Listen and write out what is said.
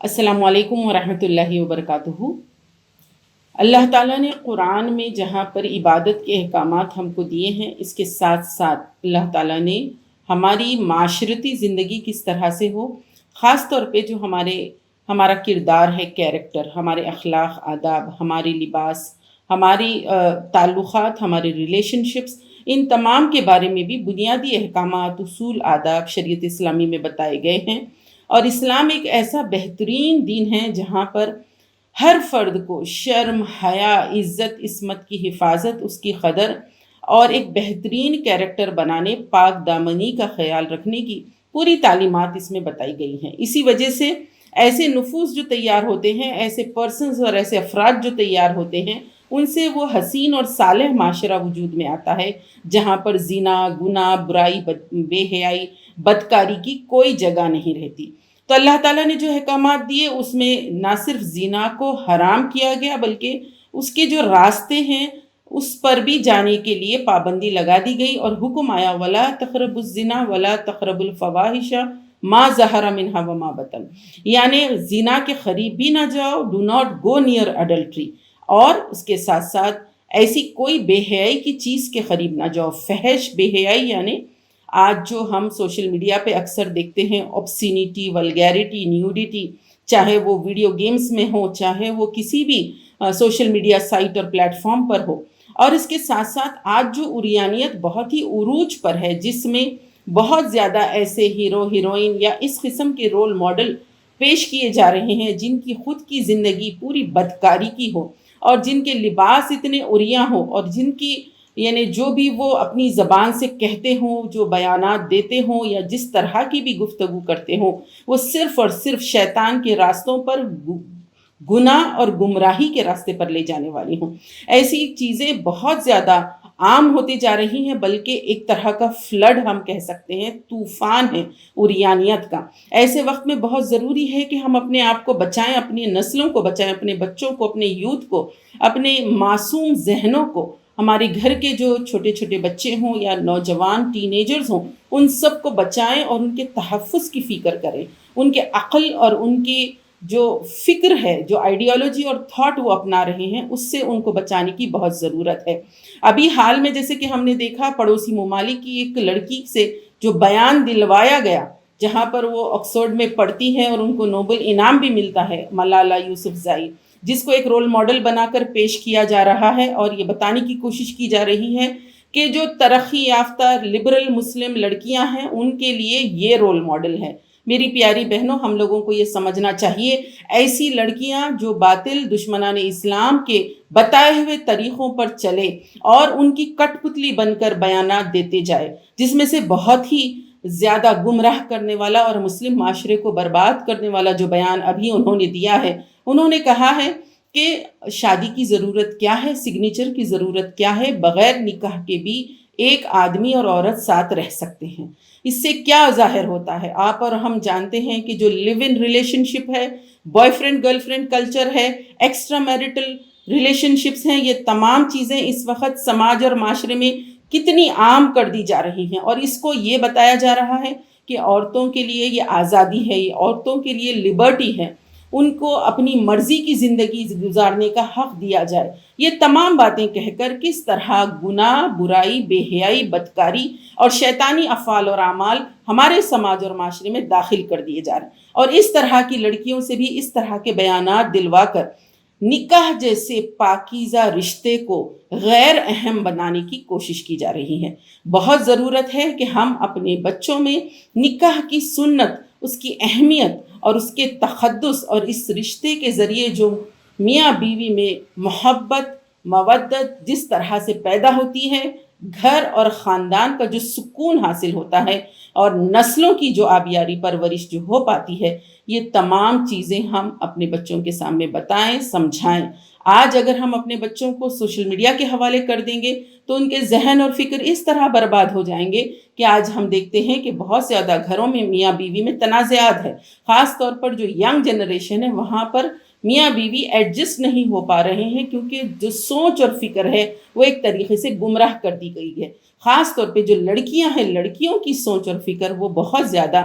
السلام علیکم ورحمۃ اللہ وبرکاتہ۔ اللہ تعالیٰ نے قرآن میں جہاں پر عبادت کے احکامات ہم کو دیے ہیں، اس کے ساتھ ساتھ اللہ تعالیٰ نے ہماری معاشرتی زندگی کس طرح سے ہو، خاص طور پہ جو ہمارا کردار ہے، کیریکٹر، ہمارے اخلاق آداب، ہماری لباس، ہماری تعلقات، ہمارے ریلیشن شپس، ان تمام کے بارے میں بھی بنیادی احکامات، اصول، آداب شریعت اسلامی میں بتائے گئے ہیں۔ اور اسلام ایک ایسا بہترین دین ہے جہاں پر ہر فرد کو شرم، حیا، عزت، عصمت کی حفاظت، اس کی قدر اور ایک بہترین کیریکٹر بنانے، پاک دامنی کا خیال رکھنے کی پوری تعلیمات اس میں بتائی گئی ہیں۔ اسی وجہ سے ایسے نفوس جو تیار ہوتے ہیں، ایسے پرسنز اور ایسے افراد جو تیار ہوتے ہیں، ان سے وہ حسین اور صالح معاشرہ وجود میں آتا ہے جہاں پر زنا، گناہ، برائی، بے حیائی، بدکاری کی کوئی جگہ نہیں رہتی۔ تو اللہ تعالیٰ نے جو احکامات دیے اس میں نہ صرف زنا کو حرام کیا گیا، بلکہ اس کے جو راستے ہیں اس پر بھی جانے کے لیے پابندی لگا دی گئی، اور حکم آیا وَلَا تَقْرَبُوا الزِّنَا وَلَا تَقْرَبُوا الْفَوَاحِشَ مَا ظَهَرَ مِنْهَا وَمَا بَطَنَ، یعنی زنا کے قریب بھی نہ جاؤ، do not go near adultery, اور اس کے ساتھ ساتھ ایسی کوئی بے حیائی کی چیز کے قریب نہ جاؤ۔ فحش بے حیائی یعنی آج جو ہم سوشل میڈیا پہ اکثر دیکھتے ہیں، اوبسینیٹی، ولگیرٹی، نیوڈیٹی، چاہے وہ ویڈیو گیمز میں ہو، چاہے وہ کسی بھی سوشل میڈیا سائٹ اور پلیٹ فارم پر ہو، اور اس کے ساتھ ساتھ آج جو عریانیت بہت ہی عروج پر ہے، جس میں بہت زیادہ ایسے ہیرو ہیروئن یا اس قسم کے رول ماڈل پیش کیے جا رہے ہیں جن کی خود کی زندگی پوری بدکاری کی ہو، اور جن کے لباس اتنے عریاں ہوں، اور جن کی یعنی جو بھی وہ اپنی زبان سے کہتے ہوں، جو بیانات دیتے ہوں، یا جس طرح کی بھی گفتگو کرتے ہوں، وہ صرف اور صرف شیطان کے راستوں پر، گناہ اور گمراہی کے راستے پر لے جانے والی ہوں۔ ایسی چیزیں بہت زیادہ عام ہوتی جا رہی ہیں، بلکہ ایک طرح کا فلڈ ہم کہہ سکتے ہیں، طوفان ہے عریانیت کا۔ ایسے وقت میں بہت ضروری ہے کہ ہم اپنے آپ کو بچائیں، اپنی نسلوں کو بچائیں، اپنے بچوں کو، اپنے یوتھ کو، اپنے معصوم ذہنوں کو، ہمارے گھر کے جو چھوٹے چھوٹے بچے ہوں یا نوجوان ٹین ایجرز ہوں، ان سب کو بچائیں اور ان کے تحفظ کی فکر کریں۔ ان کے عقل اور ان کی جو فکر ہے، جو آئیڈیالوجی اور تھاٹ وہ اپنا رہے ہیں، اس سے ان کو بچانے کی بہت ضرورت ہے۔ ابھی حال میں جیسے کہ ہم نے دیکھا، پڑوسی ممالک کی ایک لڑکی سے جو بیان دلوایا گیا، جہاں پر وہ آکسفورڈ میں پڑھتی ہیں اور ان کو نوبل انعام بھی ملتا ہے، ملالہ یوسفزائی، جس کو ایک رول ماڈل بنا کر پیش کیا جا رہا ہے، اور یہ بتانے کی کوشش کی جا رہی ہے کہ جو ترقی یافتہ لبرل مسلم لڑکیاں ہیں، ان کے لیے یہ رول ماڈل ہے۔ میری پیاری بہنوں، ہم لوگوں کو یہ سمجھنا چاہیے، ایسی لڑکیاں جو باطل دشمنان اسلام کے بتائے ہوئے طریقوں پر چلے اور ان کی کٹ پتلی بن کر بیانات دیتے جائے، جس میں سے بہت ہی زیادہ گمراہ کرنے والا اور مسلم معاشرے کو برباد کرنے والا جو بیان ابھی انہوں نے دیا ہے، انہوں نے کہا ہے کہ شادی کی ضرورت کیا ہے، سگنیچر کی ضرورت کیا ہے، بغیر نکاح کے بھی ایک آدمی اور عورت ساتھ رہ سکتے ہیں۔ اس سے کیا ظاہر ہوتا ہے؟ آپ اور ہم جانتے ہیں کہ جو لیو ان ریلیشن شپ ہے، boy friend girl friend culture ہے، ایکسٹرا میرٹل ریلیشن شپس ہیں، یہ تمام چیزیں اس وقت سماج اور معاشرے میں کتنی عام کر دی جا رہی ہیں، اور اس کو یہ بتایا جا رہا ہے کہ عورتوں کے لیے یہ آزادی ہے، یہ عورتوں کے لیے لبرٹی ہے، ان کو اپنی مرضی کی زندگی گزارنے کا حق دیا جائے۔ یہ تمام باتیں کہہ کر کس طرح گناہ، برائی، بے حیائی، بدکاری اور شیطانی افعال اور اعمال ہمارے سماج اور معاشرے میں داخل کر دیے جا رہے ہیں، اور اس طرح کی لڑکیوں سے بھی اس طرح کے بیانات دلوا کر نکاح جیسے پاکیزہ رشتے کو غیر اہم بنانے کی کوشش کی جا رہی ہے۔ بہت ضرورت ہے کہ ہم اپنے بچوں میں نکاح کی سنت، اس کی اہمیت اور اس کے تقدس، اور اس رشتے کے ذریعے جو میاں بیوی میں محبت، مودت جس طرح سے پیدا ہوتی ہے، گھر اور خاندان کا جو سکون حاصل ہوتا ہے، اور نسلوں کی جو آبیاری پرورش جو ہو پاتی ہے، یہ تمام چیزیں ہم اپنے بچوں کے سامنے بتائیں، سمجھائیں۔ آج اگر ہم اپنے بچوں کو سوشل میڈیا کے حوالے کر دیں گے تو ان کے ذہن اور فکر اس طرح برباد ہو جائیں گے کہ آج ہم دیکھتے ہیں کہ بہت زیادہ گھروں میں میاں بیوی میں تنازعات ہے، خاص طور پر جو ینگ جنریشن ہے، وہاں پر میاں بیوی ایڈجسٹ نہیں ہو پا رہے ہیں، کیونکہ جو سوچ اور فکر ہے وہ ایک طریقے سے گمراہ کر دی گئی ہے۔ خاص طور پہ جو لڑکیاں ہیں، لڑکیوں کی سوچ اور فکر وہ بہت زیادہ